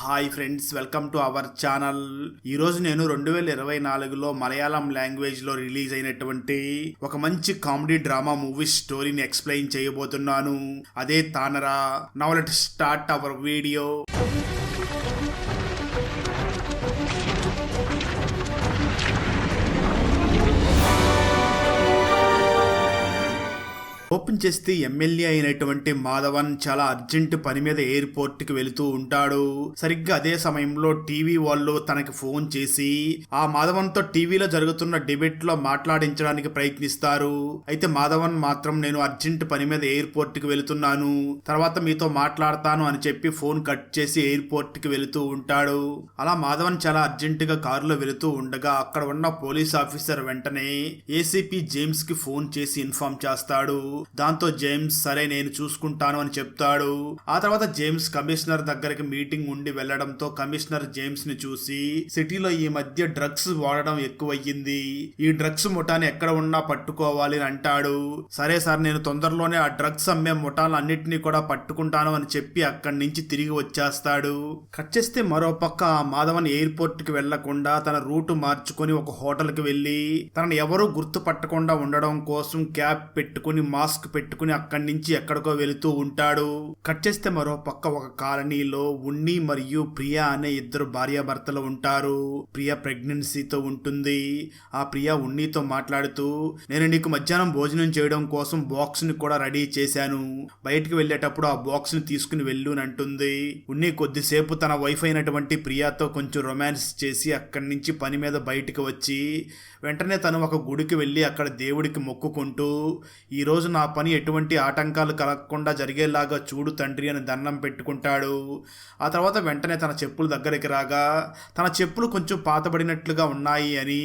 Hi friends, welcome to our channel. ఈరోజు నేను 2024లో మలయాళం లాంగ్వేజ్లో రిలీజ్ అయినటువంటి ఒక మంచి కామెడీ డ్రామా మూవీ స్టోరీని ఎక్స్ప్లెయిన్ చేయబోతున్నాను. అదే Thaanara. Now let's start our video. Open చేస్తే ఎమ్మెల్యే అయినటువంటి మాధవన్ చాలా అర్జెంట్ పని మీద ఎయిర్పోర్ట్ కి వెళుతూ ఉంటాడు. సరిగ్గా అదే సమయంలో టీవీ వాళ్ళు తనకి ఫోన్ చేసి ఆ మాధవన్ తో టీవీలో జరుగుతున్న డిబేట్ లో మాట్లాడించడానికి ప్రయత్నిస్తారు. అయితే మాధవన్ మాత్రం నేను అర్జెంట్ పని మీద ఎయిర్పోర్ట్ కి వెళుతున్నాను, తర్వాత మీతో మాట్లాడతాను అని చెప్పి ఫోన్ కట్ చేసి ఎయిర్పోర్ట్ కి వెళుతూ ఉంటాడు. అలా మాధవన్ చాలా అర్జెంట్ గా కారులో వెళుతూ ఉండగా అక్కడ ఉన్న పోలీస్ ఆఫీసర్ వెంటనే ఏసీపీ జేమ్స్ కి ఫోన్ చేసి ఇన్ఫార్మ్ చేస్తాడు. దాంతో జేమ్స్ సరే నేను చూసుకుంటాను అని చెప్తాడు. ఆ తర్వాత జేమ్స్ కమిషనర్ దగ్గరికి మీటింగ్ ఉండి వెళ్లడంతో కమిషనర్ జేమ్స్ ని చూసి సిటీలో ఈ మధ్య డ్రగ్స్ వాడడం ఎక్కువయ్యింది, ఈ డ్రగ్స్ ముఠాని ఎక్కడ ఉన్నా పట్టుకోవాలి అని అంటాడు. సరే సార్, నేను తొందరలోనే ఆ డ్రగ్స్ అమ్మే ముఠాలన్నింటినీ కూడా పట్టుకుంటాను అని చెప్పి అక్కడి నుంచి తిరిగి వచ్చేస్తాడు. కట్ చేస్తే మరోపక్క మాధవన్ ఎయిర్పోర్ట్ కి వెళ్లకుండా తన రూట్ మార్చుకుని ఒక హోటల్ కి వెళ్లి తనను ఎవరూ గుర్తుపట్టకుండా ఉండడం కోసం క్యాప్ పెట్టుకుని మాస్క్ పెట్టుకుని అక్కడి నుంచి ఎక్కడికో వెళుతూ ఉంటాడు. కట్ చేస్తే మరో పక్క ఒక కాలనీలో ఉన్ని మరియు ప్రియా అనే ఇద్దరు భార్యాభర్తలు ఉంటారు. ప్రియా ప్రెగ్నెన్సీతో ఉంటుంది. ఆ ప్రియా ఉన్నితో మాట్లాడుతూ నేను నీకు మధ్యాహ్నం భోజనం చేయడం కోసం బాక్స్ ని కూడా రెడీ చేశాను, బయటికి వెళ్లేటప్పుడు ఆ బాక్స్ ని తీసుకుని వెళ్ళు అని అంటుంది. ఉన్ని కొద్దిసేపు తన వైఫ్ అయినటువంటి ప్రియాతో కొంచెం రొమాన్స్ చేసి అక్కడి నుంచి పని మీద బయటికి వచ్చి వెంటనే తను ఒక గుడికి వెళ్ళి అక్కడ దేవుడికి మొక్కుకుంటూ ఈరోజు నా పని ఎటువంటి ఆటంకాలు కలగకుండా జరిగేలాగా చూడు తండ్రి అని దండం పెట్టుకుంటాడు. ఆ తర్వాత వెంటనే తన చెప్పులు దగ్గరికి రాగా తన చెప్పులు కొంచెం పాతబడినట్లుగా ఉన్నాయి అని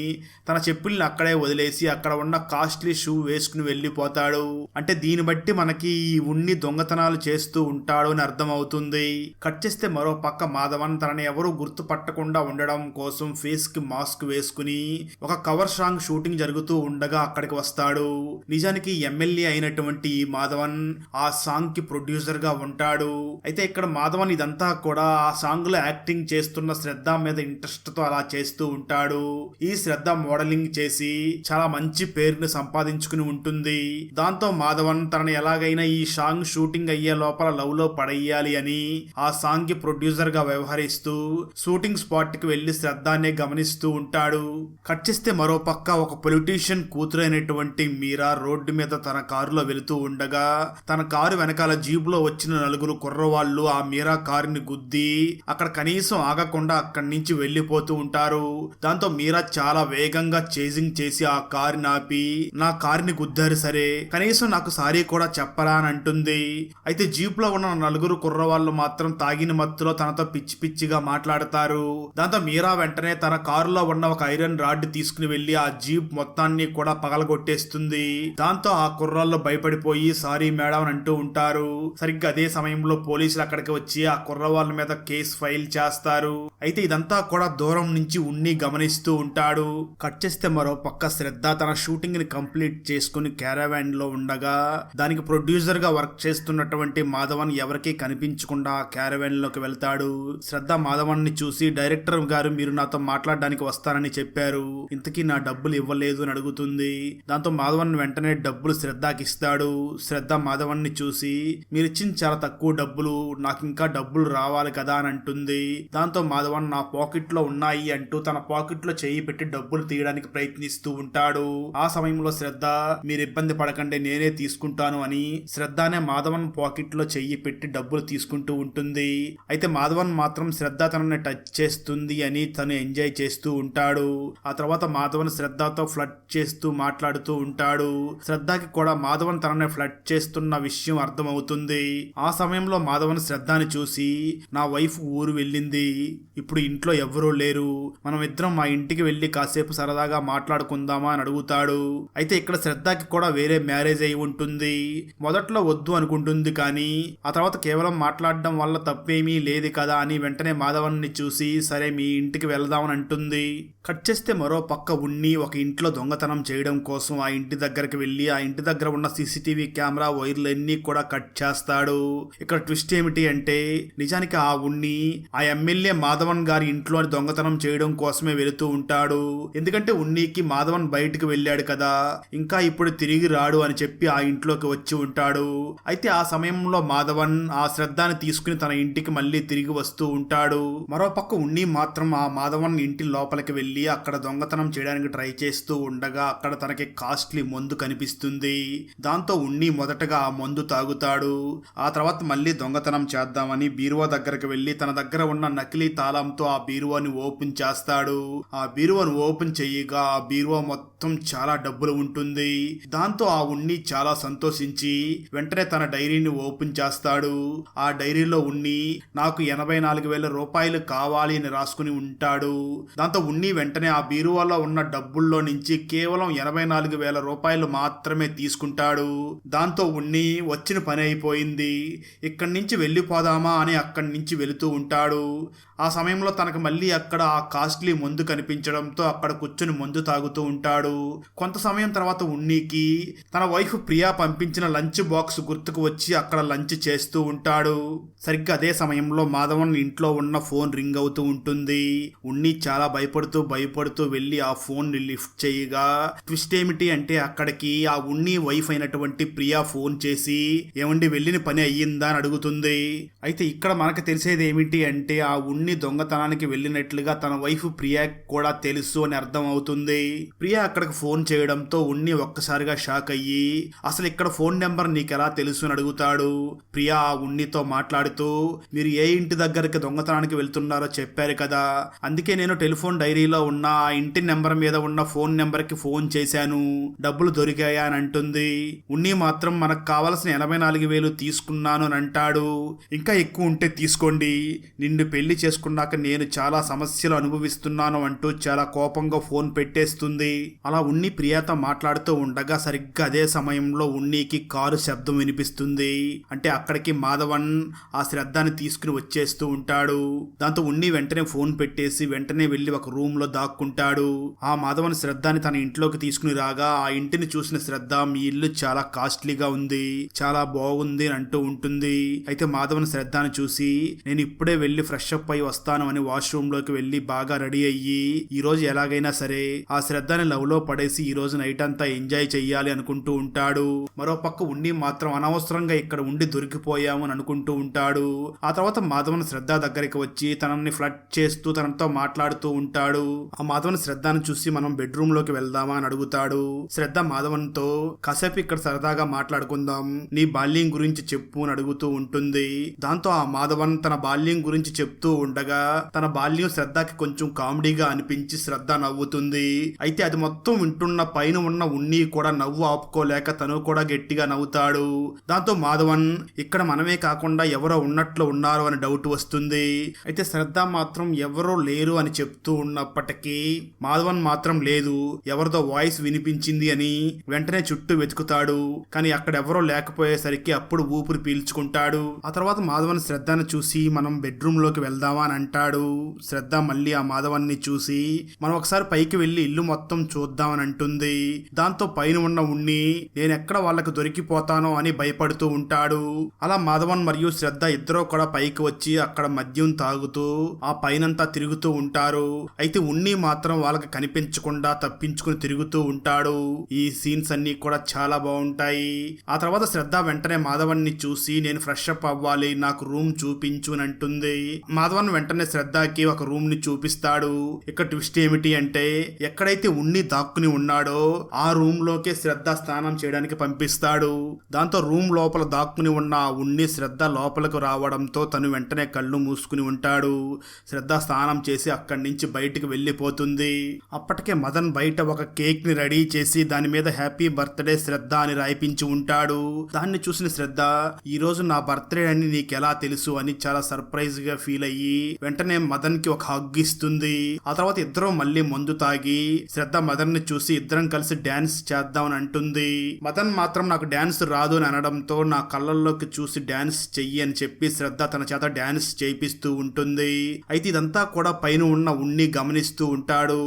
తన చెప్పుల్ని అక్కడే వదిలేసి అక్కడ ఉన్న కాస్ట్లీ షూ వేసుకుని వెళ్ళిపోతాడు. అంటే దీన్ని బట్టి మనకి ఈ ఉన్ని దొంగతనాలు చేస్తూ ఉంటాడు అని అర్థం అవుతుంది. కట్ చేస్తే మరో పక్క మాధవన్ తనని ఎవరూ గుర్తుపట్టకుండా ఉండడం కోసం ఫేస్ కి మాస్క్ వేసుకుని ఒక కవర్ సాంగ్ షూటింగ్ జరుగుతూ ఉండగా అక్కడికి వస్తాడు. నిజానికి ఎమ్మెల్యే అయినటువంటి మాధవన్ ఆ సాంగ్ కి ప్రొడ్యూసర్ గా ఉంటాడు. అయితే ఇక్కడ మాధవన్ ఇదంతా కూడా ఆ సాంగ్ లో యాక్టింగ్ చేస్తున్న శ్రద్ధ మీద ఇంట్రెస్ట్ తో అలా చేస్తూ ఉంటాడు. ఈ శ్రద్ధ మోడలింగ్ చేసి చాలా మంచి పేరుని సంపాదించుకుని ఉంటుంది. దాంతో మాధవన్ తనని ఎలాగైనా ఈ సాంగ్ షూటింగ్ అయ్యే లోపల లవ్ లో పడేయాలి అని ఆ సాంగ్ కి ప్రొడ్యూసర్ గా వ్యవహరిస్తూ షూటింగ్ స్పాట్ కి వెళ్లి శ్రద్ధానే గమనిస్తూ ఉంటాడు. కట్ చేస్తే మరో పక్క ఒక పొలిటీషియన్ కూతురైనటువంటి మీరా రోడ్డు మీద తన కారులో వెళుతూ ఉండగా తన కారు వెనకాల జీబులో వచ్చిన నలుగురు కుర్రవాళ్ళు ఆ మీరా కారుని గుద్ది అక్కడ కనీసం ఆగకుండా అక్కడి నుంచి వెళ్లిపోతూ ఉంటారు. దాంతో మీరా చాలా వేగంగా చేజింగ్ చేసి ఆ కారుని ఆపి నా కారుని గుద్దారు, సరే కనీసం నాకు సారీ కూడా చెప్పరా అని అంటుంది. అయితే జీపులో ఉన్న నలుగురు కుర్రవాళ్ళు మాత్రం తాగిన మత్తులో తనతో పిచ్చి పిచ్చిగా మాట్లాడతారు. దాంతో మీరా వెంటనే తన కారులో ఉన్న ఒక ఐరన్ రాడ్ తీసుకుని వెళ్లి ఆ జీప్ మొత్తాన్ని కూడా పగలగొట్టేస్తుంది. దాంతో ఆ కుర్రాళ్ళు భయపడిపోయి సారీ మేడం అని అంటూ ఉంటారు. సరిగ్గా అదే సమయంలో పోలీసులు అక్కడికి వచ్చి ఆ కుర్రవాళ్ళ మీద కేసు ఫైల్ చేస్తారు. అయితే ఇదంతా కూడా దూరం నుంచి ఉన్ని గమనిస్తూ ఉంటాడు. కట్ చేస్తే మరో పక్క శ్రద్ధ తన షూటింగ్ ని కంప్లీట్ చేసుకుని క్యారవాన్ లో ఉండగా దానికి ప్రొడ్యూసర్ గా వర్క్ చేస్తున్నటువంటి మాధవన్ ఎవరికీ కనిపించకుండా క్యారవాన్ లోకి వెళ్తాడు. శ్రద్ధ మాధవన్ ని చూసి డైరెక్టర్ గారు మీరు నాతో మాట్లాడడానికి వస్తారని చెప్పారు, ఇంతకీ నా డబ్బులు ఇవ్వలేదు అని అడుగుతుంది. దాంతో మాధవన్ వెంటనే డబ్బులు శ్రద్ధకి ఇస్తాడు. శ్రద్ధ మాధవన్ ని చూసి మీరిచ్చిన చాలా తక్కువ డబ్బులు, నాకు ఇంకా డబ్బులు రావాలి కదా అని అంటుంది. దాంతో మాధవన్ నా పాకెట్ లో ఉన్నాయి అంటూ తన పాకెట్ లో చేయి పెట్టి డబ్బులు తీయడానికి ప్రయత్నిస్తూ ఉంటాడు. ఆ సమయంలో శ్రద్ధ మీరు ఇబ్బంది పడకండి నేనే తీసుకుంటాను అని శ్రద్ధనే మాధవన్ పాకెట్ లో చెయ్యి పెట్టి డబ్బులు తీసుకుంటూ ఉంటుంది. అయితే మాధవన్ మాత్రం శ్రద్ధ తనని టచ్ చేస్తుంది అని తను ఎంజాయ్ చేస్తూ ఉంటాడు. ఆ తర్వాత మాధవన్ శ్రద్ధతో ఫ్లర్ట్ చేస్తూ మాట్లాడుతూ ఉంటాడు. శ్రద్ధకి కూడా మాధవన్ తనని ఫ్లర్ట్ చేస్తున్న విషయం అర్థమవుతుంది. ఆ సమయంలో మాధవన్ శ్రద్ధని చూసి నా వైఫ్ ఊరు వెళ్ళింది, ఇప్పుడు ఇంట్లో ఎవ్వరూ లేరు, మనం ఇద్దరం మా ఇంటికి వెళ్లి కాసేపు సరదాగా మాట్లాడుకుందామా అని అడుగుతాడు. అయితే ఇక్కడ శ్రద్ధకి కూడా వేరే మ్యారేజ్ అయి ఉంటుంది. మొదట్లో వద్దు అనుకుంటుంది, కానీ ఆ తర్వాత కేవలం మాట్లాడడం వల్ల తప్పేమీ లేదు కదా అని వెంటనే మాధవన్ ని చూసి సరే మీ ఇంటికి వెళ్దామని అంటుంది. కట్ చేస్తే మరో పక్క ఉన్ని ఒక ఇంట్లో దొంగతనం చేయడం కోసం ఆ ఇంటి దగ్గరికి వెళ్ళి ఆ ఇంటి దగ్గర ఉన్న సీసీటీవీ కెమెరా వైర్లన్నీ కూడా కట్ చేస్తాడు. ఇక్కడ ట్విస్ట్ ఏమిటి అంటే నిజానికి ఆ ఉన్ని ఆ ఎమ్మెల్యే మాధవన్ గారి ఇంట్లో దొంగతనం చేయడం కోసమే వెళుతూ ఉంటాడు. ఎందుకంటే ఉన్నీకి మాధవన్ బయటకు వెళ్ళాడు కదా, ఇంకా ఇప్పుడు తిరిగి రాడు అని చెప్పి ఆ ఇంట్లోకి వచ్చి ఉంటాడు. అయితే ఆ సమయంలో మాధవన్ ఆ శ్రద్ధని తీసుకుని తన ఇంటికి మళ్ళీ తిరిగి వస్తూ ఉంటాడు. మరోపక్క ఉన్ని మాత్రం ఆ మాధవన్ ఇంటి లోపలికి వెళ్ళి అక్కడ దొంగతనం చేయడానికి ట్రై చేస్తూ ఉండగా అక్కడ తనకి కాస్ట్లీ మందు కనిపిస్తుంది. దాంతో ఉన్ని మొదటగా ఆ మందు తాగుతాడు. ఆ తర్వాత మళ్ళీ దొంగతనం చేద్దామని బీరువా దగ్గరకు వెళ్లి తన దగ్గర ఉన్న నకిలీ తాళంతో ఆ బీరువాని ఓపెన్ చేస్తాడు. ఆ బీరువాను ఓపెన్ చేయగా ఆ బీరువా మొత్తం చాలా డబ్బులు ఉంటుంది. దాంతో ఆ ఉన్ని చాలా సంతోషించి వెంటనే తన డైరీని ఓపెన్ చేస్తాడు. ఆ డైరీలో ఉన్ని నాకు 84,000 రూపాయలు కావాలి అని రాసుకుని ఉంటాడు. దాంతో ఉన్ని వెంటనే ఆ బీరువాలో ఉన్న డబ్బుల్లో నుంచి కేవలం 84,000 రూపాయలు మాత్రమే తీసుకుంటాడు. దాంతో ఉన్ని వచ్చిన పని అయిపోయింది, ఇక్కడి నుంచి వెళ్ళిపోదామా అని అక్కడి నుంచి వెళుతూ ఉంటాడు. ఆ సమయంలో తనకు మళ్ళీ అక్కడ ఆ కాస్ట్లీ మందు కనిపించడంతో అక్కడ కూర్చుని మందు తాగుతూ ఉంటాడు. కొంత సమయం తర్వాత ఉన్నీకి తన వైఫ్ ప్రియా పంపించిన లంచ్ బాక్స్ గుర్తుకు వచ్చి అక్కడ లంచ్ చేస్తూ ఉంటాడు. సరిగ్గా అదే సమయంలో మాధవన్ ఇంట్లో ఉన్న ఫోన్ రింగ్ అవుతూ ఉంటుంది. ఉన్ని చాలా భయపడుతూ వెళ్ళి ఆ ఫోన్ ని లిఫ్ట్ చేయగా ట్విస్ట్ ఏమిటి అంటే అక్కడికి ఆ ఉన్ని వైఫ్ అయినటువంటి ప్రియా ఫోన్ చేసి ఏమండి వెళ్ళిన పని అయ్యిందా అని అడుగుతుంది. అయితే ఇక్కడ మనకు తెలిసేది ఏమిటి అంటే ఆ ఉన్ని దొంగతనానికి వెళ్ళినట్లుగా తన వైఫ్ ప్రియా కూడా తెలుసు అని అర్థం అవుతుంది. ప్రియా అక్కడికి ఫోన్ చేయడంతో ఉన్ని ఒక్కసారిగా షాక్ అయ్యి అసలు ఇక్కడ ఫోన్ నెంబర్ నీకెలా తెలుసు అని అడుగుతాడు. ప్రియా ఆ ఉన్నితో మాట్లాడుతూ మీరు ఏ ఇంటి దగ్గరికి దొంగతనానికి వెళ్తున్నారో చెప్పారు కదా, అందుకే నేను టెలిఫోన్ డైరీలో ఉన్న ఆ ఇంటి నెంబర్ మీద ఉన్న ఫోన్ నెంబర్ కి ఫోన్ చేశాను, డబ్బులు దొరికాయా అని అంటుంది. ఉన్ని మాత్రం మనకు కావలసిన 84,000 తీసుకున్నాను అని అంటాడు. ఇంకా ఎక్కువ ఉంటే తీసుకోండి, నిన్ను పెళ్లి చేసుకున్నాక నేను చాలా సమస్యలు అనుభవిస్తున్నాను అంటూ చాలా కోపంగా ఫోన్ పెట్టేస్తుంది. అలా ఉన్ని ప్రియాతో మాట్లాడుతూ ఉండగా సరిగ్గా అదే సమయంలో ఉన్నీకి కారు శబ్దం వినిపిస్తుంది. అంటే అక్కడికి మాధవన్ ఆ శ్రద్ధని తీసుకుని వచ్చేస్తూ ఉంటాడు. దాంతో ఉన్ని వెంటనే ఫోన్ పెట్టేసి వెంటనే వెళ్లి ఒక రూమ్ లో దాక్కుంటాడు. ఆ మాధవన్ శ్రద్ధని తన ఇంట్లోకి తీసుకుని రాగా ఆ ఇంటిని చూసిన శ్రద్ధ మీ ఇల్లు చాలా కాస్ట్లీగా ఉంది, చాలా బాగుంది అని అంటూ ఉంటుంది. అయితే మాధవన్ శ్రద్ధని చూసి నేను ఇప్పుడే వెళ్లి ఫ్రెష్ అప్ అయి వస్తాను అని వాష్రూమ్ లోకి వెళ్లి బాగా రెడీ అయ్యి ఈ రోజు ఎలాగైనా సరే ఆ శ్రద్ధని లవ్ లో పడేసి ఈ రోజు నైట్ అంతా ఎంజాయ్ చెయ్యాలి అనుకుంటూ ఉంటాడు. మరోపక్క ఉన్ని మాత్రం అనవసరంగా ఇక్కడ ఉండి దొరికిపోయాము అని అనుకుంటూ ఉంటాడు. ఆ తర్వాత మాధవన్ శ్రద్ధ దగ్గరికి వచ్చి తనని ఫ్లర్ట్ చేస్తూ తనతో మాట్లాడుతూ ఉంటాడు. ఆ మాధవన్ శ్రద్ధను చూసి మనం బెడ్రూమ్ లోకి వెళ్దామా అని అడుగుతాడు. శ్రద్ధ మాధవన్ తో కాసేపు ఇక్కడ సరదాగా మాట్లాడుకుందాం, నీ బాల్యం గురించి చెప్పు అని అడుగుతూ ఉంటుంది. దాంతో ఆ మాధవన్ తన బాల్యం గురించి చెప్తూ ఉండగా తన బాల్యం శ్రద్ధకి కొంచెం కామెడీగా అనిపించి శ్రద్ధ నవ్వుతుంది. అయితే అది మొత్తం వింటున్న పైన ఉన్న ఉన్ని కూడా నవ్వు ఆపుకోలేక తను కూడా గట్టిగా నవ్వుతాడు. దాంతో మాధవన్ ఇక్కడ మనమే కాకుండా ఎవరో ఉన్నట్లు ఉన్నారు అని డౌట్ వస్తుంది. అయితే శ్రద్ధ మాత్రం ఎవరో లేరు అని చెప్తూ ఉన్నప్పటికీ మాధవన్ మాత్రం లేదు, ఎవరిదో వాయిస్ వినిపించింది అని వెంటనే చుట్టూ వెతుకుతాడు. కానీ అక్కడ ఎవరో లేకపోయేసరికి అప్పుడు ఊపిరి పీల్చుకుంటాడు. ఆ తర్వాత మాధవన్ శ్రద్ధను చూసి మనం బెడ్రూమ్ లోకి వెళ్దామా అని అంటాడు. శ్రద్ధ మళ్ళీ ఆ మాధవన్ని చూసి మనం ఒకసారి పైకి వెళ్లి ఇల్లు మొత్తం చూద్దామని అంటుంది. దాంతో పైన ఉన్న ఉన్ని నేను ఎక్కడ వాళ్ళకు దొరికిపోతానో అని భయపడుతూ ఉంటాడు. అలా మాధవన్ మరియు శ్రద్ధ ఇద్దరూ కూడా పైకి వచ్చి అక్కడ మద్యం తాగుతూ ఆ పైనంతా తిరుగుతూ ఉంటారు. అయితే ఉన్ని మాత్రం వాళ్ళకి కనిపించకుండా తప్పించుకుని తిరుగుతూ ఉంటాడు. ఈ సీన్స్ అన్ని కూడా చాలా బాగుంటాయి. ఆ తర్వాత శ్రద్ధ వెంటనే మాధవన్ని చూసి నేను ఫ్రెష్ అప్ అవ్వాలి, నాకు రూమ్ చూపించు అని అంటుంది. మాధవన్ వెంటనే శ్రద్ధకి ఒక రూమ్ ని చూపిస్తాడు. ఇక్కడ ట్విస్ట్ ఏమిటి అంటే ఎక్కడైతే ఉన్ని దాక్కుని ఉన్నాడో ఆ రూమ్ లోకే శ్రద్ధ స్నానం చేయడానికి పంపిస్తాడు. దాంతో రూమ్ లోపల దాక్కుని ఉన్న ఆ ఉన్ని శ్రద్ధ లోపలకు రావడంతో తను వెంటనే కళ్ళు మూసుకుని ఉంటాడు. శ్రద్ధ స్నానం చేసి అక్కడి నుంచి బయటికి వెళ్ళిపోతుంది. అప్పటికే మదన్ బయట ఒక కేక్ ని రెడీ చేసి దాని మీద హ్యాపీ బర్త్డే శ్రద్ధ అని రాయిపించి ఉంటాడు. దాన్ని చూసిన శ్రద్ధ ఈ రోజు నా బర్త్డే అని నీకెలా తెలుసు అని చాలా సర్ప్రైజ్ గా ఫీల్ అయ్యి వెంటనే మదన్ కి ఒక హగ్ ఇస్తుంది. ఆ తర్వాత ఇద్దరు మళ్ళీ మందు తాగి శ్రద్ధ మదన్ ని చూసి ఇద్దరం కలిసి డాన్స్ చేద్దామని అంటుంది. మదన్ మాత్రం నాకు డాన్స్ రాదు అని అనడంతో నా కళ్ళల్లోకి చూసి డాన్స్ చెయ్యి అని చెప్పి శ్రద్ధ తన చేత డాన్స్ చేయిపిస్తూ ఉంటుంది. అయితే ఇదంతా కూడా పైన ఉన్న ఉన్ని గమనిస్తూ ఉంటాడు.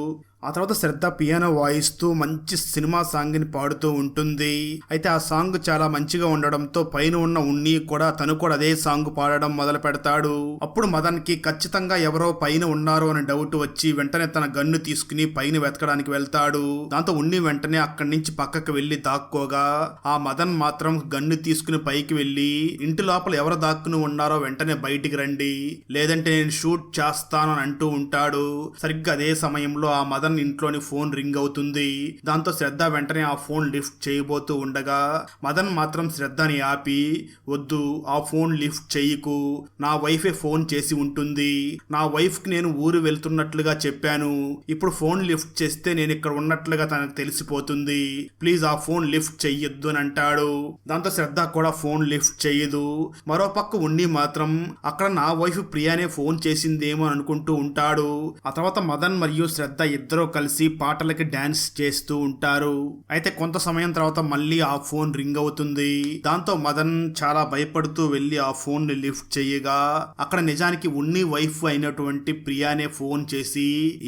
ఆ తర్వాత శ్రద్ధ పియానో వాయిస్తూ మంచి సినిమా సాంగ్ ని పాడుతూ ఉంటుంది. అయితే ఆ సాంగ్ చాలా మంచిగా ఉండడంతో పైన ఉన్న ఉన్ని కూడా తను కూడా అదే సాంగ్ పాడడం మొదలు పెడతాడు. అప్పుడు మదన్ కి ఖచ్చితంగా ఎవరో పైన ఉన్నారు అని డౌట్ వచ్చి వెంటనే తన గన్ను తీసుకుని పైన వెతకడానికి వెళ్తాడు. దాంతో ఉన్ని వెంటనే అక్కడి నుంచి పక్కకు వెళ్లి దాక్కోగా ఆ మదన్ మాత్రం గన్ను తీసుకుని పైకి వెళ్లి ఇంటి లోపల ఎవరు దాక్కుని ఉన్నారో వెంటనే బయటికి రండి, లేదంటే నేను షూట్ చేస్తాను అని అంటూ ఉంటాడు. సరిగ్గా అదే సమయంలో ఆ మదన్ ఇంట్లోని ఫోన్ రింగ్ అవుతుంది. దాంతో శ్రద్ధ వెంటనే ఆ ఫోన్ లిఫ్ట్ చేయబోతూ ఉండగా మదన్ మాత్రం శ్రద్ధని ఆపి, వద్దు ఆ ఫోన్ లిఫ్ట్ చెయ్యకు, నా వైఫే ఫోన్ చేసి ఉంటుంది, నా వైఫ్ కి నేను ఊరు వెళ్తున్నట్లుగా చెప్పాను, ఇప్పుడు ఫోన్ లిఫ్ట్ చేస్తే నేను ఇక్కడ ఉన్నట్లుగా తనకు తెలిసిపోతుంది, ప్లీజ్ ఆ ఫోన్ లిఫ్ట్ చెయ్యొద్దు అని అంటాడు. దాంతో శ్రద్ధ కూడా ఫోన్ లిఫ్ట్ చెయ్యదు. మరోపక్క ఉండి మాత్రం అక్కడ నా వైఫ్ ప్రియానే ఫోన్ చేసిందేమో అనుకుంటూ ఉంటాడు. ఆ తర్వాత మదన్ మరియు శ్రద్ధ ఇద్దరూ కలిసి పాటలకి డాన్స్ చేస్తూ ఉంటారు. అయితే కొంత సమయం తర్వాత మళ్ళీ ఆ ఫోన్ రింగ్ అవుతుంది. దాంతో మదన్ చాలా భయపడుతూ వెళ్లి ఆ ఫోన్ ని లిఫ్ట్ చేయగా అక్కడ నిజానికి ఉన్ని వైఫ్ అయినటువంటి ప్రియానే ఫోన్ చేసి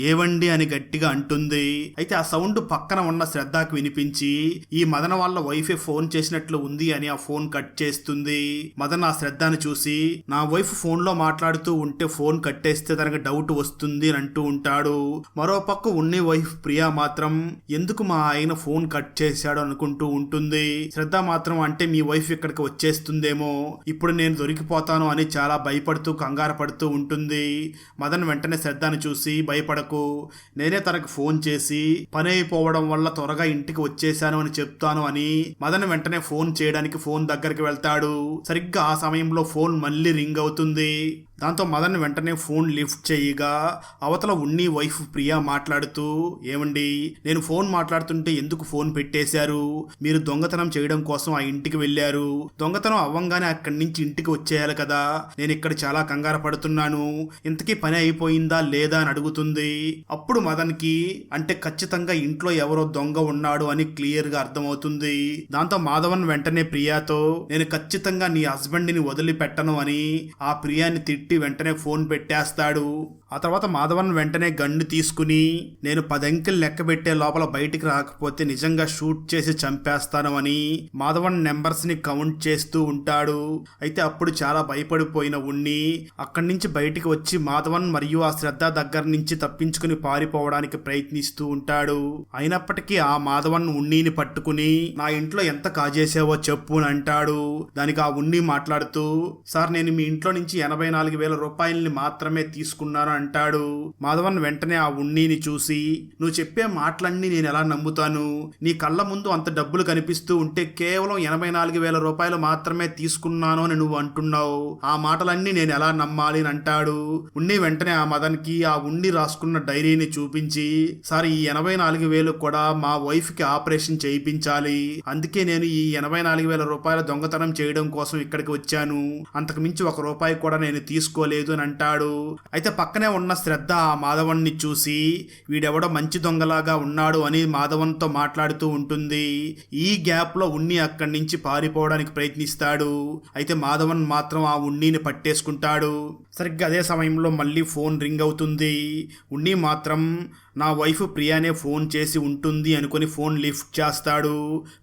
ఏవండి అని గట్టిగా అంటుంది. అయితే ఆ సౌండ్ పక్కన ఉన్న శ్రద్ధకి వినిపించి ఈ మదన్ వాళ్ళ వైఫే ఫోన్ చేసినట్లు ఉంది అని ఆ ఫోన్ కట్ చేస్తుంది. మదన్ ఆ శ్రద్ధని చూసి నా వైఫ్ ఫోన్ లో మాట్లాడుతూ ఉంటే ఫోన్ కట్టేస్తే తనకు డౌట్ వస్తుంది అని అంటూ ఉంటాడు. మరోపక్క ఉన్ని వైఫ్ ప్రియా మాత్రం ఎందుకు మా ఆయన ఫోన్ కట్ చేశాడు అనుకుంటూ ఉంటుంది. శ్రద్ధ మాత్రం అంటే మీ వైఫ్ ఇక్కడికి వచ్చేస్తుందేమో, ఇప్పుడు నేను దొరికిపోతాను అని చాలా భయపడుతూ కంగారు పడుతూ ఉంటుంది. మదన్ వెంటనే శ్రద్ధని చూసి భయపడకు, నేనే తనకు ఫోన్ చేసి పని అయిపోవడం వల్ల త్వరగా ఇంటికి వచ్చేసాను అని చెప్తాను అని మదన్ వెంటనే ఫోన్ చేయడానికి ఫోన్ దగ్గరికి వెళ్తాడు. సరిగ్గా ఆ సమయంలో ఫోన్ మళ్ళీ రింగ్ అవుతుంది. దాంతో మదన్ వెంటనే ఫోన్ లిఫ్ట్ చేయగా అవతల ఉన్ని వైఫ్ ప్రియా మాట్లాడుతూ, ఏమండి నేను ఫోన్ మాట్లాడుతుంటే ఎందుకు ఫోన్ పెట్టేశారు, మీరు దొంగతనం చేయడం కోసం ఆ ఇంటికి వెళ్ళారు, దొంగతనం అవ్వంగానే అక్కడి నుంచి ఇంటికి వచ్చేయాలి కదా, నేను ఇక్కడ చాలా కంగారు పడుతున్నాను, ఇంతకీ పని అయిపోయిందా లేదా అని అడుగుతుంది. అప్పుడు మదన్ కి అంటే ఖచ్చితంగా ఇంట్లో ఎవరో దొంగ ఉన్నాడు అని క్లియర్ గా అర్థమవుతుంది. దాంతో మాధవన్ వెంటనే ప్రియాతో నేను ఖచ్చితంగా నీ హస్బెండ్ ని వదిలిపెట్టను అని ఆ ప్రియాని తిట్టి వెంటనే ఫోన్ పెట్టేస్తాడు. ఆ తర్వాత మాధవన్ వెంటనే గన్ను తీసుకుని నేను 10 అంకెలు లెక్క పెట్టే లోపల బయటికి రాకపోతే నిజంగా షూట్ చేసి చంపేస్తాను అని మాధవన్ నెంబర్స్ ని కౌంట్ చేస్తూ ఉంటాడు. అయితే అప్పుడు చాలా భయపడిపోయిన ఉన్ని అక్కడి నుంచి బయటికి వచ్చి మాధవన్ మరియు ఆ శ్రద్ధ దగ్గర నుంచి తప్పించుకుని పారిపోవడానికి ప్రయత్నిస్తూ ఉంటాడు. అయినప్పటికీ ఆ మాధవన్ ఉన్నీని పట్టుకుని నా ఇంట్లో ఎంత కాజేసావో చెప్పు అని అంటాడు. దానికి ఆ ఉన్ని మాట్లాడుతూ, సార్ నేను మీ ఇంట్లో నుంచి 84,000 రూపాయలని మాత్రమే తీసుకున్నాను అంటాడు. మాధవన్ వెంటనే ఆ ఉన్నీని చూసి నువ్వు చెప్పే మాటలన్నీ నేను ఎలా నమ్ముతాను, నీ కళ్ళ ముందు అంత డబ్బులు కనిపిస్తూ ఉంటే కేవలం 84,000 రూపాయలు మాత్రమే తీసుకున్నాను అని నువ్వు అంటున్నావు, ఆ మాటలన్నీ నేను ఎలా నమ్మాలి అని అంటాడు. ఉన్ని వెంటనే ఆ మదన్ కి ఆ ఉన్ని రాసుకున్న డైరీని చూపించి, సార్ ఈ 84,000 కూడా మా వైఫ్ కి ఆపరేషన్ చేయించాలి, అందుకే నేను ఈ 84,000 రూపాయల దొంగతనం చేయడం కోసం ఇక్కడికి వచ్చాను, అంతకు మించి 1 రూపాయి కూడా నేను తీసుకోలేదు అని అంటాడు. అయితే పక్కనే ఉన్న శ్రద్ధ ఆ మాధవన్ని చూసి వీడెవడో మంచి దొంగలాగా ఉన్నాడు అని మాధవన్తో మాట్లాడుతూ ఉంటుంది. ఈ గ్యాప్ లో ఉన్ని అక్కడి నుంచి పారిపోవడానికి ప్రయత్నిస్తాడు. అయితే మాధవన్ మాత్రం ఆ ఉన్నీని పట్టేసుకుంటాడు. సరిగ్గా అదే సమయంలో మళ్ళీ ఫోన్ రింగ్ అవుతుంది. ఉన్ని మాత్రం నా వైఫ్ ప్రియానే ఫోన్ చేసి ఉంటుంది అనుకుని ఫోన్ లిఫ్ట్ చేస్తాడు.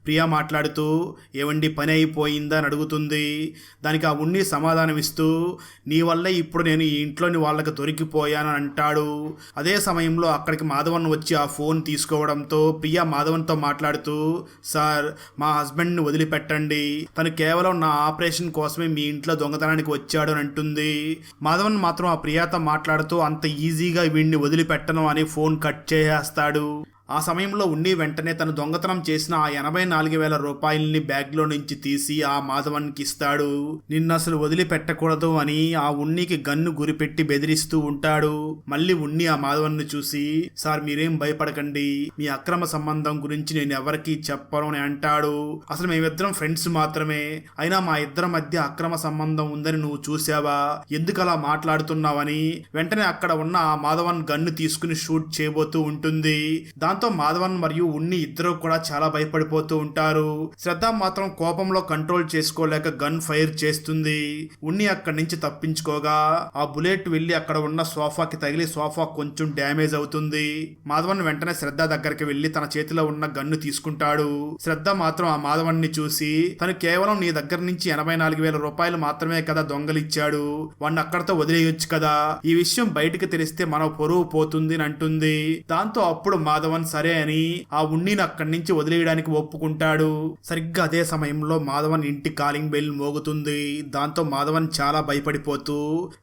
ప్రియా మాట్లాడుతూ ఏవండి పని అయిపోయిందా అని అడుగుతుంది. దానికి ఆ ఉన్ని సమాధానం ఇస్తూ నీ వల్లే ఇప్పుడు నేను ఈ ఇంట్లోని వాళ్ళకి దొరికిపోయాను అంటాడు. అదే సమయంలో అక్కడికి మాధవన్ వచ్చి ఆ ఫోన్ తీసుకోవడంతో ప్రియా మాధవన్తో మాట్లాడుతూ సార్ మా హస్బెండ్ని వదిలిపెట్టండి, తను కేవలం నా ఆపరేషన్ కోసమే మీ ఇంట్లో దొంగతనానికి వచ్చాడు అని అంటుంది. మాధవన్ మాత్రం ఆ ప్రియాతో మాట్లాడుతూ అంత ఈజీగా వీడిని వదిలిపెట్టను అని ఫోన్ కట్ చేసేస్తాడు. ఆ సమయంలో ఉన్ని వెంటనే తను దొంగతనం చేసిన ఆ 84,000 రూపాయలని బ్యాగ్లో నుంచి తీసి ఆ మాధవన్కి ఇస్తాడు. నిన్ను అసలు వదిలిపెట్టకూడదు అని ఆ ఉన్నికి గన్ను గురిపెట్టి బెదిరిస్తూ ఉంటాడు. మళ్ళీ ఉన్ని ఆ మాధవన్ని చూసి సార్ మీరేం భయపడకండి, మీ అక్రమ సంబంధం గురించి నేను ఎవరికీ చెప్పను అని అంటాడు. అసలు మేమిద్దరం ఫ్రెండ్స్ మాత్రమే, అయినా మా ఇద్దరి మధ్య అక్రమ సంబంధం ఉందని నువ్వు చూసావా, ఎందుకు అలా మాట్లాడుతున్నావని వెంటనే అక్కడ ఉన్న ఆ మాధవన్ గన్ను తీసుకుని షూట్ చేయబోతూ ఉంటుంది. దాంతో దాంతో మాధవన్ మరియు ఉన్ని ఇద్దరు కూడా చాలా భయపడిపోతూ ఉంటారు. శ్రద్ధ మాత్రం కోపంలో కంట్రోల్ చేసుకోలేక గన్ ఫైర్ చేస్తుంది. ఉన్ని అక్కడి నుంచి తప్పించుకోగా ఆ బుల్లెట్ వెళ్లి అక్కడ ఉన్న సోఫాకి తగిలి సోఫా కొంచెం డ్యామేజ్ అవుతుంది. మాధవన్ వెంటనే శ్రద్ధ దగ్గరికి వెళ్లి తన చేతిలో ఉన్న గన్ను తీసుకుంటాడు. శ్రద్ధ మాత్రం ఆ మాధవన్ ని చూసి తను కేవలం నీ దగ్గర నుంచి 84,000 రూపాయలు మాత్రమే కదా దొంగలిచ్చాడు, వాడిని అక్కడతో వదిలేయొచ్చు కదా, ఈ విషయం బయటకు తెలిస్తే మన పొరువు పోతుంది అని అంటుంది. దాంతో అప్పుడు మాధవన్ సరే అని ఆ ఉన్నిని అక్కడి నుంచి వదిలేయడానికి ఒప్పుకుంటాడు. సరిగ్గా అదే సమయంలో మాధవన్ ఇంటి కాలింగ్ బెల్ మోగుతుంది. దాంతో మాధవన్ చాలా భయపడిపోతూ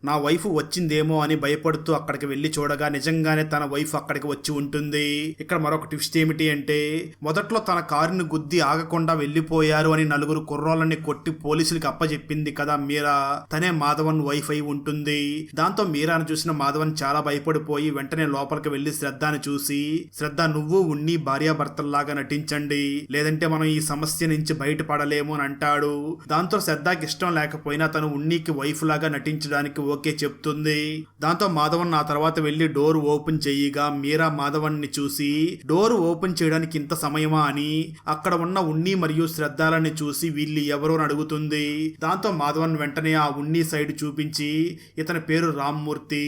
నా వైఫ్ వచ్చిందేమో అని భయపడుతూ అక్కడికి వెళ్లి చూడగా నిజంగానే తన వైఫ్ అక్కడికి వచ్చి ఉంటుంది. ఇక్కడ మరొక ట్విస్ట్ ఏమిటి అంటే మొదట్లో తన కారుని గుద్ది ఆగకుండా వెళ్లిపోయారు అని నలుగురు కుర్రోళ్ళని కొట్టి పోలీసులకి అప్పచెప్పింది కదా మీరా, తనే మాధవన్ వైఫ్ అయి ఉంటుంది. దాంతో మీరాను చూసిన మాధవన్ చాలా భయపడిపోయి వెంటనే లోపలికి వెళ్లి శ్రద్ధని చూసి శ్రద్ధ నువ్వు ఉన్ని భార్యాభర్తల్లాగా నటించండి, లేదంటే మనం ఈ సమస్య నుంచి బయటపడలేము అని అంటాడు. దాంతో శ్రద్ధకి ఇష్టం లేకపోయినా తను ఉన్నీకి వైఫ్ లాగా నటించడానికి ఓకే చెప్తుంది. దాంతో మాధవన్ ఆ తర్వాత వెళ్లి డోర్ ఓపెన్ చెయ్యగా మీరా మాధవన్ ని చూసి డోర్ ఓపెన్ చేయడానికి ఇంత సమయమా అని అక్కడ ఉన్న ఉన్ని మరియు శ్రద్ధాలని చూసి వీళ్ళు ఎవరో అని అడుగుతుంది. దాంతో మాధవన్ వెంటనే ఆ ఉన్ని సైడ్ చూపించి ఇతని పేరు రామ్మూర్తి,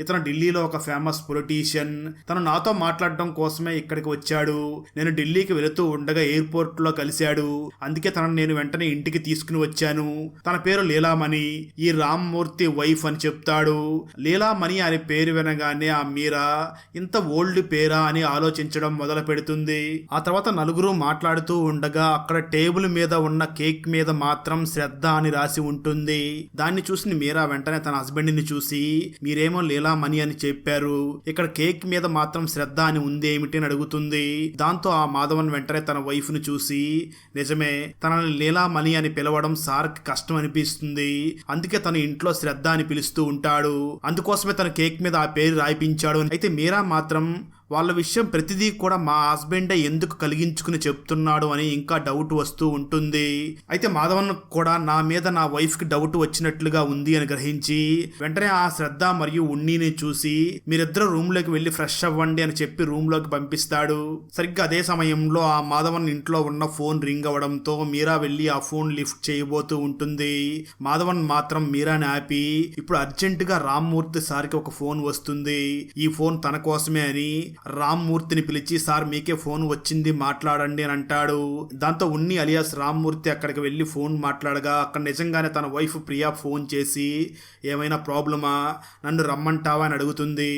ఇతను ఢిల్లీలో ఒక ఫేమస్ పొలిటీషియన్, తను నాతో మాట్లాడడం కోసమే ఇక్కడికి వచ్చాడు, నేను ఢిల్లీకి వెళుతూ ఉండగా ఎయిర్పోర్ట్ లో కలిశాడు, అందుకే తనను నేను వెంటనే ఇంటికి తీసుకుని వచ్చాను, తన పేరు లీలామణి, ఈ రామ్మూర్తి వైఫ్ అని చెప్తాడు. లీలామణి అనే పేరు వినగానే ఆ మీరా ఇంత ఓల్డ్ పేరా అని ఆలోచించడం మొదలు పెడుతుంది. ఆ తర్వాత నలుగురు మాట్లాడుతూ ఉండగా అక్కడ టేబుల్ మీద ఉన్న కేక్ మీద మాత్రం శ్రద్ధ అని రాసి ఉంటుంది. దాన్ని చూసిన మీరా వెంటనే తన హస్బెండ్ ని చూసి మీరేమో లీలామణి అని చెప్పారు, ఇక్కడ కేక్ మీద మాత్రం శ్రద్ధ అని ఉంది ఏమిటి అని అడుగుతుంది. దాంతో ఆ మాధవన్ వెంటనే తన వైఫ్ ను చూసి నిజమే, తనని లీలామణి అని పిలవడం సార్కి కష్టం అనిపిస్తుంది, అందుకే తన ఇంట్లో శ్రద్ధ అని పిలుస్తూ ఉంటాడు, అందుకోసమే తన కేక్ మీద ఆ పేరు రాయిపించాడు. అయితే మీరా మాత్రం వాళ్ళ విషయం ప్రతిదీ కూడా మా హస్బెండే ఎందుకు కలిగించుకుని చెప్తున్నాడు అని ఇంకా డౌట్ వస్తూ ఉంటుంది. అయితే మాధవన్ కూడా నా మీద నా వైఫ్ కి డౌట్ వచ్చినట్లుగా ఉంది అని గ్రహించి వెంటనే ఆ శ్రద్ధ మరియు ఉన్నిని చూసి మీరిద్దరు రూమ్ లోకి వెళ్లి ఫ్రెష్ అవ్వండి అని చెప్పి రూమ్ లోకి పంపిస్తాడు. సరిగ్గా అదే సమయంలో ఆ మాధవన్ ఇంట్లో ఉన్న ఫోన్ రింగ్ అవడంతో మీరా వెళ్లి ఆ ఫోన్ లిఫ్ట్ చేయబోతూ ఉంటుంది. మాధవన్ మాత్రం మీరాని ఆపి ఇప్పుడు అర్జెంట్ గా రామ్మూర్తి సార్కి ఒక ఫోన్ వస్తుంది, ఈ ఫోన్ తన కోసమే అని రామ్మూర్తిని పిలిచి సార్ మీకే ఫోన్ వచ్చింది మాట్లాడండి అని అంటాడు. దాంతో ఉన్ని అలియాస్ రామ్మూర్తి అక్కడికి వెళ్లి ఫోన్ మాట్లాడగా అక్కడ నిజంగానే తన వైఫ్ ప్రియా ఫోన్ చేసి ఏమైనా ప్రాబ్లమా, నన్ను రమ్మంటావా అని అడుగుతుంది.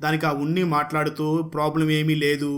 దానికి ఆ ఉన్ని మాట్లాడుతూ ప్రాబ్లం ఏమీ లేదు,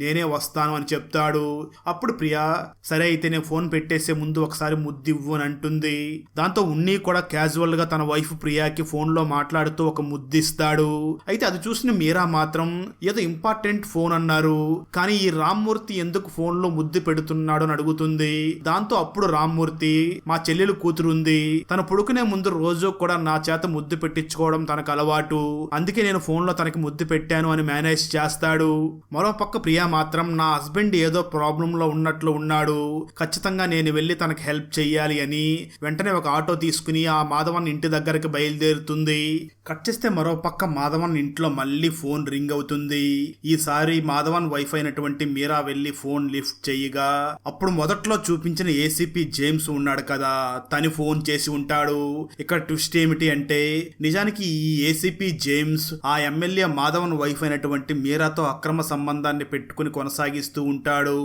నేనే వస్తాను అని చెప్తాడు. అప్పుడు ప్రియా సరే అయితే నేను ఫోన్ పెట్టేసే ముందు ఒకసారి ముద్దివ్వు అని అంటుంది. దాంతో ఉన్ని కూడా క్యాజువల్ గా తన వైఫ్ ప్రియాకి ఫోన్ లో మాట్లాడుతూ ఒక ముద్దిస్తాడు. అయితే అది చూసిన మీరా మాత్రం ఏదో ఇంపార్టెంట్ ఫోన్ అన్నారు, కానీ ఈ రామ్మూర్తి ఎందుకు ఫోన్ లో ముద్దు పెడుతున్నాడు అని అడుగుతుంది. దాంతో అప్పుడు రామ్మూర్తి మా చెల్లెలు కూతురుంది, తన పుడుకునే ముందు రోజు కూడా నా చేత ముద్దు పెట్టించుకోవడం తనకు అలవాటు, అందుకే నేను ఫోన్ లో తనకి ముద్దు పెట్టాను అని మేనేజ్ చేస్తాడు. మరోపక్క ప్రియా మాత్రం నా హస్బెండ్ ఏదో ప్రాబ్లం లో ఉన్నట్లు ఉన్నాడు, ఖచ్చితంగా నేను వెళ్లి తనకి హెల్ప్ చెయ్యాలి అని వెంటనే ఒక ఆటో తీసుకుని ఆ మాధవన్ ఇంటి దగ్గరికి బయలుదేరుతుంది. కట్ చేస్తే మరోపక్క మాధవన్ ఇంట్లో మళ్ళీ ఫోన్ రింగ్ అవుతుంది. ఈసారి మాధవన్ వైఫ్ అయినటువంటి మీరా వెళ్లి ఫోన్ లిఫ్ట్ చేయగా అప్పుడు మొదట్లో చూపించిన ఏసీపీ జేమ్స్ ఉన్నాడు కదా, తను ఫోన్ చేసి ఉంటాడు. ఇక్కడ ట్విస్ట్ ఏమిటి అంటే నిజానికి ఈ ఏసీపీ జేమ్స్ ఆ ఎమ్మెల్యే మాధవన్ వైఫ్ అయినటువంటి మీరాతో అక్రమ సంబంధాన్ని పెట్టుకుని కొనసాగిస్తూ ఉంటాడు.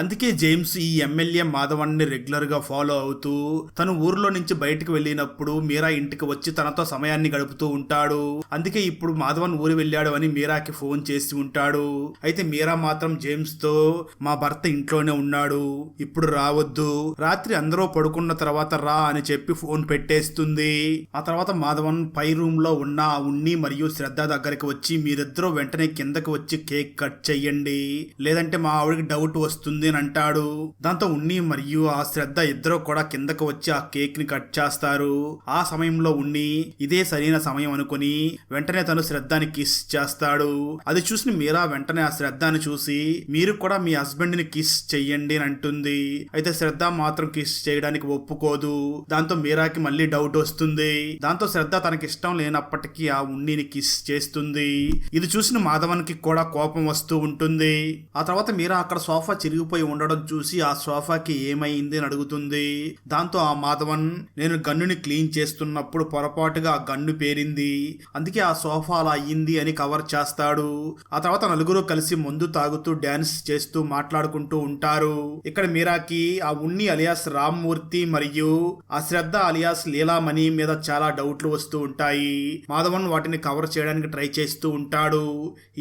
అందుకే జేమ్స్ ఈ ఎమ్మెల్యే మాధవన్ ని రెగ్యులర్ గా ఫాలో అవుతూ తను ఊర్లో నుంచి బయటకు వెళ్ళినప్పుడు మీరా ఇంటికి వచ్చి తనతో సమయాన్ని గడుపుతూ ఉంటాడు. అందుకే ఇప్పుడు మాధవన్ ఊరు వెళ్ళాడు అని మీరాకి ఫోన్ చేసి ఉంటాడు. అయితే మీరా మాత్రం జేమ్స్ తో మా భర్త ఇంట్లోనే ఉన్నాడు, ఇప్పుడు రావద్దు, రాత్రి అందరూ పడుకున్న తర్వాత రా అని చెప్పి ఫోన్ పెట్టేస్తుంది. ఆ తర్వాత మాధవన్ పై రూమ్ లో ఉన్న ఆ ఉన్ని మరియు శ్రద్ధ దగ్గరికి వచ్చి మీరిద్దరూ వెంటనే కిందకి వచ్చి కేక్ కట్ చెయ్యండి, లేదంటే మా ఆవిడకి డౌట్ వస్తుంది అని అంటాడు. దాంతో ఉన్ని మరియు ఆ శ్రద్ధ ఇద్దరు కూడా కిందకి వచ్చి ఆ కేక్ ని కట్ చేస్తారు. ఆ సమయంలో ఉన్ని ఇదే సరైన సమయం అనుకుని వెంటనే తను శ్రద్ధని కిస్ చేస్తాడు. అది చూసిన మీరా వెంటనే ఆ శ్రద్ధని చూసి మీరు కూడా మీ హస్బెండ్ ని కిస్ చెయ్యండి అని అంటుంది. అయితే శ్రద్ధ మాత్రం కిస్ చేయడానికి ఒప్పుకోదు. దాంతో మీరాకి మళ్ళీ డౌట్ వస్తుంది. దాంతో శ్రద్ధ తనకి ఇష్టం లేనప్పటికీ ఆ ఉన్నిని కిస్ చేస్తుంది. ఇది చూసిన మాధవన్ కి కూడా కోపం వస్తూ ఉంటుంది. ఆ తర్వాత మీరా అక్కడ సోఫా చిరిగిపోయి ఉండడం చూసి ఆ సోఫాకి ఏమైంది అని అడుగుతుంది. దాంతో ఆ మాధవన్ నేను గన్నుని క్లీన్ చేస్తున్నప్పుడు పొరపాటుగా ఆ గన్ను పేరింది, అందుకే ఆ సోఫా అలా అయ్యింది అని కవర్ చేస్తాడు. ఆ తర్వాత నలుగురు కలిసి మందు తాగుతూ డాన్స్ చేస్తూ మాట్లాడుకుంటూ ఉంటారు. ఇక్కడ మీరాకి ఆ ఉన్ని అలియాస్ రామ్మూర్తి మరియు ఆ శ్రద్ధ అలియాస్ లీలామణి మీద చాలా డౌట్లు వస్తూ ఉంటాయి. మాధవన్ వాటిని కవర్ చేయడానికి ట్రై చేస్తూ ఉంటాడు.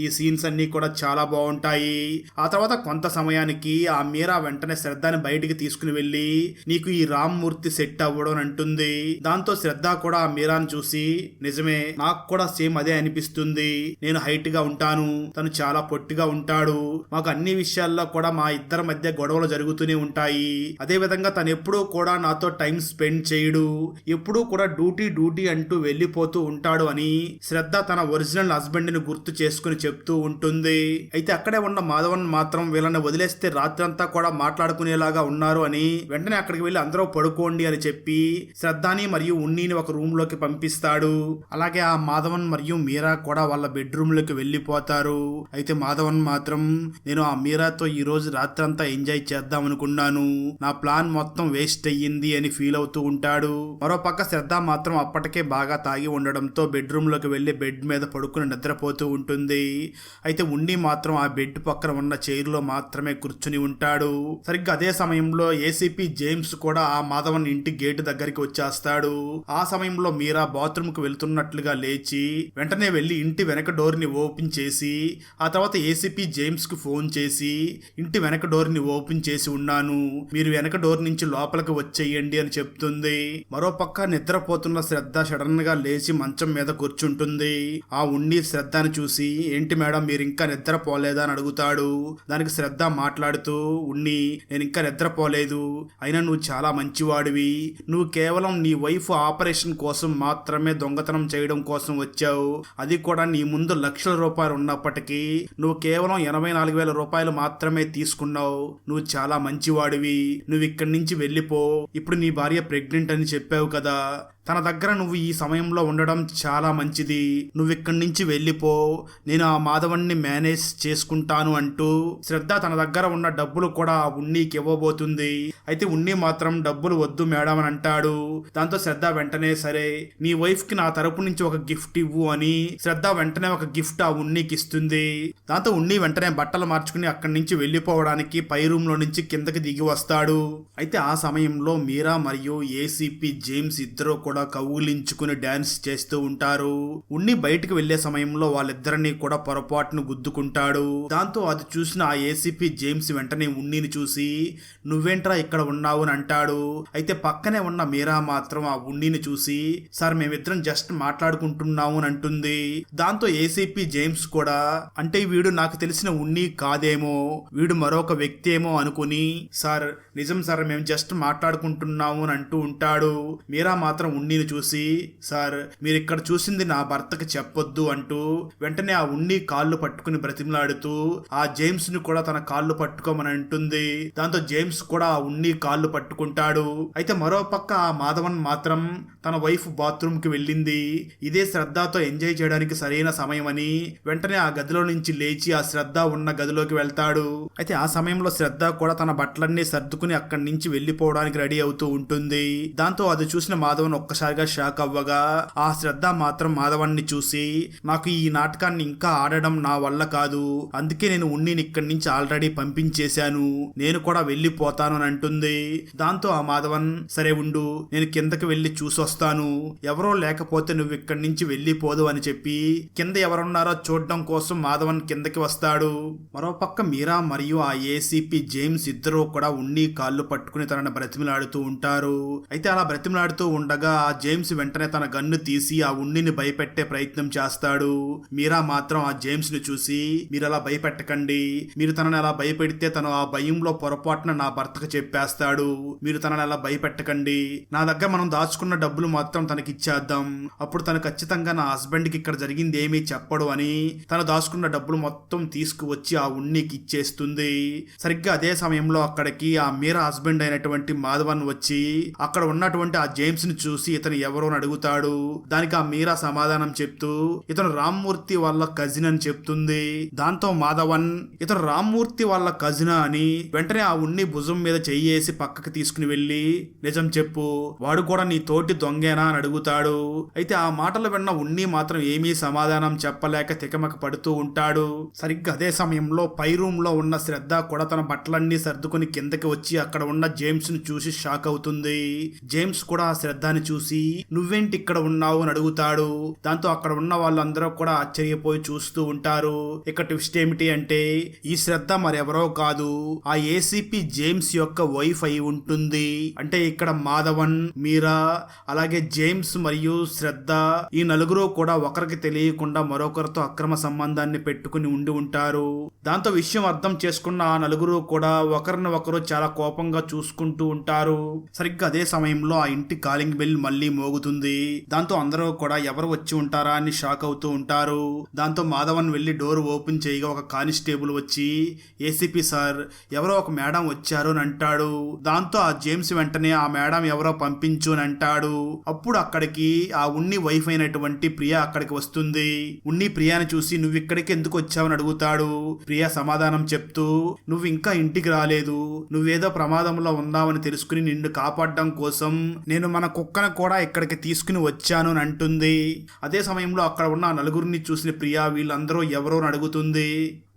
ఈ సీన్స్ అన్ని కూడా చాలా బాగుంటాయి. ఆ తర్వాత కొంత సమయానికి ఆ మీరా వెంటనే శ్రద్ధని బయటికి తీసుకుని వెళ్ళి నీకు ఈ రామ్మూర్తి సెట్ అవ్వడం అంటుంది. దాంతో శ్రద్ధ కూడా ఆ మీరాను చూసి నిజమే, నాకు కూడా సేమ్ అదే అనిపిస్తుంది, నేను హైట్ గా ఉంటాను, తను చాలా పొట్టిగా ఉంటాడు, మాకు అన్ని విషయాల్లో కూడా మా ఇద్దరి మధ్య గొడవలు జరుగుతూనే ఉంటాయి, అదే విధంగా తను ఎప్పుడూ కూడా నాతో టైం స్పెండ్ చేయడు, ఎప్పుడూ కూడా డ్యూటీ డ్యూటీ అంటూ వెళ్ళిపోతూ ఉంటాడు అని శ్రద్ధ తన ఒరిజినల్ హస్బెండ్ ని గుర్తు చేసుకుని చెప్తూ ఉంటుంది. అయితే అక్కడే ఉన్న మాధవన్ మాత్రం వీళ్ళని వదిలేస్తే రాత్రంతా కూడా మాట్లాడుకునేలాగా ఉన్నారు అని వెంటనే అక్కడికి వెళ్ళి అందరూ పడుకోండి అని చెప్పి శ్రద్ధని మరియు ఉన్నిని ఒక రూమ్ లోకి పంపిస్తాడు. అలాగే ఆ మాధవన్ మరియు మీరా కూడా వాళ్ళ బెడ్రూమ్ లోకి వెళ్ళిపోతారు. అయితే మాధవన్ మాత్రం నేను ఆ మీరాతో ఈ రోజు రాత్రంతా ఎంజాయ్ చేద్దాం అనుకున్నాను, నా ప్లాన్ మొత్తం వేస్ట్ అయ్యింది అని ఫీల్ అవుతూ ఉంటాడు. మరోపక్క శ్రద్ధ మాత్రం అప్పటికే బాగా తాగి ఉండడంతో బెడ్రూమ్ లోకి వెళ్లి బెడ్ మీద పడుకుని నిద్రపోతూ ఉంటుంది. అయితే ఉండి మాత్రం ఆ బెడ్ పక్కన ఉన్న చైర్ లో మాత్రమే కూర్చుని ఉంటాడు. సరిగ్గా అదే సమయంలో ఏసీపీ జేమ్స్ కూడా ఆ మాధవన్ ఇంటి గేటు దగ్గరికి వచ్చేస్తాడు. ఆ సమయంలో మీరా బాత్రూమ్ కు వెళ్తున్నట్లుగా లేచి వెంటనే వెళ్లి ఇంటి వెనక డోర్ ని ఓపెన్ చేసి ఆ తర్వాత ఏసీపీ జేమ్స్ కు ఫోన్ చేసి ఇంటి వెనక డోర్ ని ఓపెన్ చేసి ఉన్నాను, మీరు వెనక డోర్ నుంచి లోపలికి వచ్చేయండి అని చెప్తుంది. మరోపక్క నిద్రపోతున్న శ్రద్ధ సడన్ గా లేచి మంచం మీద కూర్చుంటుంది. ఆ ఉండి శ్రద్ధని చూసి ఏంటి మేడం మీరు ఇంకా నిద్రపోలేదా అని అడుగుతాడు. దానికి శ్రద్ధ మాట్లాడుతూ ఉన్ని నేను ఇంకా నిద్రపోలేదు, అయినా నువ్వు చాలా మంచివాడివి, నువ్వు కేవలం నీ వైఫ్ ఆపరేషన్ కోసం మాత్రమే దొంగతనం చేయడం కోసం వచ్చావు, అది కూడా నీ ముందు లక్షల రూపాయలు ఉన్నప్పటికీ నువ్వు కేవలం 84,000 రూపాయలు మాత్రమే తీసుకున్నావు, నువ్వు చాలా మంచివాడివి, నువ్వు ఇక్కడి నుంచి వెళ్ళిపో, ఇప్పుడు నీ భార్య ప్రెగ్నెంట్ అని చెప్పావు కదా, తన దగ్గర నువ్వు ఈ సమయంలో ఉండడం చాలా మంచిది, నువ్వు ఇక్కడి నుంచి వెళ్ళిపో, నేను ఆ మాధవన్ని మేనేజ్ చేసుకుంటాను అంటూ శ్రద్ధ తన దగ్గర ఉన్న డబ్బులు కూడా ఆ ఉన్నీకి ఇవ్వబోతుంది. అయితే ఉన్ని మాత్రం డబ్బులు వద్దు మేడం అని అంటాడు. దాంతో శ్రద్ధ వెంటనే సరే నీ వైఫ్ కి నా తరపు నుంచి ఒక గిఫ్ట్ ఇవ్వు అని శ్రద్ధ వెంటనే ఒక గిఫ్ట్ ఆ ఉన్నీకి ఇస్తుంది. దాంతో ఉన్ని వెంటనే బట్టలు మార్చుకుని అక్కడి నుంచి వెళ్ళిపోవడానికి పై రూమ్ లో నుంచి కిందకి దిగి వస్తాడు. అయితే ఆ సమయంలో మీరా మరియు ఏసీపీ జేమ్స్ ఇద్దరు కూడా కౌగిలించుకుని డాన్స్ చేస్తూ ఉంటారు. ఉన్ని బయటికి వెళ్లే సమయంలో వాళ్ళిద్దరిని కూడా పొరపాటును గుద్దుకుంటాడు. దాంతో అది చూసిన ఆ ఏసీపీ జేమ్స్ వెంటనే ఉన్నిని చూసి నువ్వేంట్రా ఇక్కడ ఉన్నావు అని అంటాడు. అయితే పక్కనే ఉన్న మీరా మాత్రం ఆ ఉన్నిని చూసి సార్ మేమిద్దరం జస్ట్ మాట్లాడుకుంటున్నాము అని అంటుంది. దాంతో ఏసీపీ జేమ్స్ కూడా అంటే వీడు నాకు తెలిసిన ఉన్ని కాదేమో, వీడు మరొక వ్యక్తి ఏమో అనుకుని సార్ నిజం సార్ మేము జస్ట్ మాట్లాడుకుంటున్నాము అని అంటూ ఉంటాడు. మీరా మాత్రం ఉన్నిని చూసి సార్ మీరు ఇక్కడ చూసింది నా భర్తకి చెప్పొద్దు అంటూ వెంటనే ఆ ఉన్ని కాళ్ళు పట్టుకుని బ్రతిమలాడుతూ ఆ జేమ్స్ ని కూడా తన కాళ్ళు పట్టుకోమని అంటుంది. దాంతో జేమ్స్ కూడా ఆ ఉన్ని కాళ్ళు పట్టుకుంటాడు. అయితే మరో పక్క ఆ మాధవన్ మాత్రం తన వైఫ్ బాత్రూమ్ కి వెళ్ళింది, ఇదే శ్రద్ధతో ఎంజాయ్ చేయడానికి సరైన సమయం అని వెంటనే ఆ గదిలో నుంచి లేచి ఆ శ్రద్ధ ఉన్న గదిలోకి వెళ్తాడు. అయితే ఆ సమయంలో శ్రద్ధ కూడా తన బట్టలన్నీ సర్దుకుని అక్కడి నుంచి వెళ్లిపోవడానికి రెడీ అవుతూ ఉంటుంది. దాంతో అది చూసిన మాధవన్ ఒక్కసారిగా షాక్ అవ్వగా ఆ శ్రద్ధ మాత్రం మాధవన్ని చూసి నాకు ఈ నాటకాన్ని ఇంకా ఆడడం నా వల్ల కాదు, అందుకే నేను ఉన్నిని ఇక్కడి నుంచి ఆల్రెడీ పంపించేశాను, నేను కూడా వెళ్ళిపోతాను అని అంటుంది. దాంతో ఆ మాధవన్ సరే ఉండు నేను కిందకి వెళ్లి చూసొస్తాను, ఎవరో లేకపోతే నువ్వు ఇక్కడి నుంచి వెళ్ళిపోదు అని చెప్పి కింద ఎవరున్నారో చూడడం కోసం మాధవన్ కిందకి వస్తాడు. మరోపక్క మీరా మరియు ఆ ఏసీపీ జేమ్స్ ఇద్దరు కూడా ఉన్ని కాళ్ళు పట్టుకుని తనని బ్రతిమలాడుతూ ఉంటారు. అయితే అలా బ్రతిమలాడుతూ ఉండగా ఆ జేమ్స్ వెంటనే తన గన్ను తీసి ఆ ఉన్నిని భయపెట్టే ప్రయత్నం చేస్తాడు. మీరా మాత్రం ఆ జేమ్స్ ని చూసి, మీరు అలా భయపెట్టకండి, మీరు తనని అలా భయపెడితే తను ఆ భయంలో పొరపాటున నా భర్తకు చెప్పేస్తాడు, మీరు తనని అలా భయపెట్టకండి, నా దగ్గర మనం దాచుకున్న డబ్బులు మాత్రం తనకి ఇచ్చేద్దాం, అప్పుడు తను ఖచ్చితంగా నా హస్బెండ్ కి ఇక్కడ జరిగింది ఏమీ చెప్పడు అని తను దాచుకున్న డబ్బులు మొత్తం తీసుకువచ్చి ఆ ఉన్నికి ఇచ్చేస్తుంది. సరిగ్గా అదే సమయంలో అక్కడికి ఆ మీరా హస్బెండ్ అయినటువంటి మాధవన్ వచ్చి అక్కడ ఉన్నటువంటి ఆ జేమ్స్ ని చూసి ఇతను ఎవరో అని అడుగుతాడు. దానికి ఆ మీరా సమాధానం చెప్తూ ఇతను రామ్మూర్తి వాళ్ళ కజిన్ అని చెప్తుంది. దాంతో మాధవన్ ఇతను రామ్మూర్తి వాళ్ళ కజిన్ అని వెంటనే ఆ ఉన్ని భుజం మీద చెయ్యేసి పక్కకి తీసుకుని వెళ్లి, నిజం చెప్పు, వాడు కూడా నీ తోటి దొంగేనా అని అడుగుతాడు. అయితే ఆ మాటలు విన్న ఉన్ని మాత్రం ఏమీ సమాధానం చెప్పలేక తికమక పడుతూ ఉంటాడు. సరిగ్గా అదే సమయంలో పై రూమ్ లో ఉన్న శ్రద్ధ కూడా తన బట్టలన్నీ సర్దుకుని కిందకి వచ్చి అక్కడ ఉన్న జేమ్స్ ని చూసి షాక్ అవుతుంది. జేమ్స్ కూడా ఆ శ్రద్ధని చూసి నువ్వేంటి ఇక్కడ ఉన్నావు అని అడుగుతాడు. దాంతో అక్కడ ఉన్న వాళ్ళందరూ కూడా ఆశ్చర్యపోయి చూస్తూ ఉంటారు. ఇక ట్విస్ట్ ఏమిటి అంటే ఈ శ్రద్ధ మరెవరో కాదు, ఆ ఏసీపీ జేమ్స్ యొక్క వైఫ్ అయి ఉంటుంది. అంటే ఇక్కడ మాధవన్, మీరా, అలాగే జేమ్స్ మరియు శ్రద్ధ ఈ నలుగురు కూడా ఒకరికి తెలియకుండా మరొకరితో అక్రమ సంబంధాన్ని పెట్టుకుని ఉండి ఉంటారు. దాంతో విషయం అర్థం చేసుకున్న ఆ నలుగురు కూడా ఒకరిని ఒకరు చాలా కోపంగా చూసుకుంటూ ఉంటారు. సరిగ్గా అదే సమయంలో ఆ ఇంటి కాలింగ్ బెల్ మళ్ళీ మోగుతుంది. దాంతో అందరూ కూడా ఎవరు వచ్చి ఉంటారా అని షాక్ అవుతూ ఉంటారు. దాంతో మాధవన్ వెళ్లి డోర్ ఓపెన్ చేయగా ఒక కానిస్టేబుల్ వచ్చి, ఏసీపీ సార్, ఎవరో ఒక మేడం వచ్చారు అని అంటాడు. దాంతో ఆ జేమ్స్ వెంటనే ఆ మేడం ఎవరో పంపించు అని అంటాడు. అప్పుడు అక్కడికి ఆ ఉన్ని వైఫ్ అయినటువంటి ప్రియా అక్కడికి వస్తుంది. ఉన్ని ప్రియాని చూసి నువ్వు ఇక్కడికి ఎందుకు వచ్చావని అడుగుతాడు. ప్రియా సమాధానం చెప్తూ, నువ్వు ఇంకా ఇంటికి రాలేదు, నువ్వేదో ప్రమాదంలో ఉన్నావని తెలుసుకుని నిన్ను కాపాడడం కోసం నేను మన కుక్కను కూడా ఇక్కడికి తీసుకుని వచ్చాను అని అంటుంది. అదే సమయంలో అక్కడ ఉన్న నలుగురిని చూసిన ప్రియా వీళ్ళందరూ ఎవరో అని అడుగుతుంది.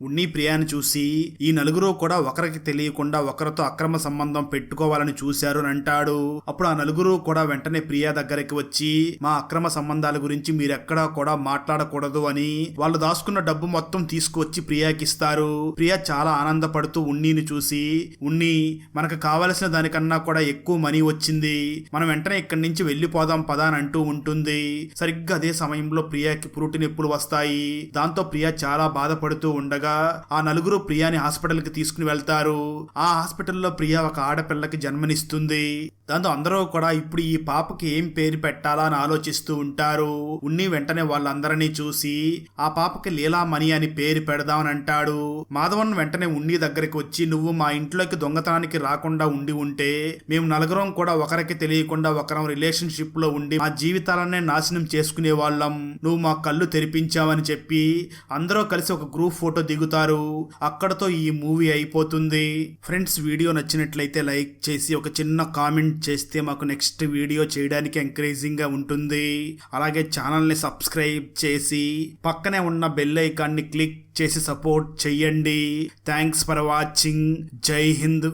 ఉన్ని ప్రియాని చూసి ఈ నలుగురు కూడా ఒకరికి తెలియకుండా ఒకరితో అక్రమ సంబంధం పెట్టుకోవాలని చూశారు అని అంటాడు. అప్పుడు ఆ నలుగురు కూడా వెంటనే ప్రియా దగ్గరికి వచ్చి మా అక్రమ సంబంధాల గురించి మీరెక్కడా కూడా మాట్లాడకూడదు అని వాళ్ళు దాచుకున్న డబ్బు మొత్తం తీసుకువచ్చి ప్రియాకి ఇస్తారు. ప్రియా చాలా ఆనందపడుతూ ఉన్నిని చూసి, ఉన్ని, మనకు కావలసిన దానికన్నా కూడా ఎక్కువ మనీ వచ్చింది, మనం వెంటనే ఇక్కడి నుంచి వెళ్ళిపోదాం పదా అని అంటూ ఉంటుంది. సరిగ్గా అదే సమయంలో ప్రియాకి పురుటి నొప్పులు వస్తాయి. దాంతో ప్రియా చాలా బాధపడుతూ ఉండగా ఆ నలుగురు ప్రియాని హాస్పిటల్ కి తీసుకుని వెళ్తారు. ఆ హాస్పిటల్లో ప్రియా ఒక ఆడపిల్లకి జన్మనిస్తుంది. దాంతో అందరూ కూడా ఇప్పుడు ఈ పాపకి ఏం పేరు పెట్టాలా అని ఆలోచిస్తూ ఉంటారు. ఉన్ని వెంటనే వాళ్ళందరినీ చూసి ఆ పాపకి లీలామణి అని పేరు పెడదామని అంటాడు. మాధవన్ వెంటనే ఉన్ని దగ్గరికి వచ్చి, నువ్వు మా ఇంట్లోకి దొంగతనానికి రాకుండా ఉండి ఉంటే మేము నలుగురం కూడా ఒకరికి తెలియకుండా ఒకరం రిలేషన్షిప్ లో ఉండి మా జీవితాలనే నాశనం చేసుకునే వాళ్ళం, నువ్వు మా కళ్ళు తెరిపించావని చెప్పి అందరూ కలిసి ఒక గ్రూప్ ఫోటో దిగుతారు. అక్కడతో ఈ మూవీ అయిపోతుంది. ఫ్రెండ్స్, వీడియో నచ్చినట్లయితే లైక్ చేసి ఒక చిన్న కామెంట్ చేస్తే మాకు నెక్స్ట్ వీడియో చేయడానికి ఎంకరేజింగ్ గా ఉంటుంది. అలాగే ఛానల్ ని సబ్స్క్రైబ్ చేసి పక్కనే ఉన్న బెల్ ఐకాన్ ని క్లిక్ చేసి సపోర్ట్ చెయ్యండి. Thanks for watching. జై హింద్.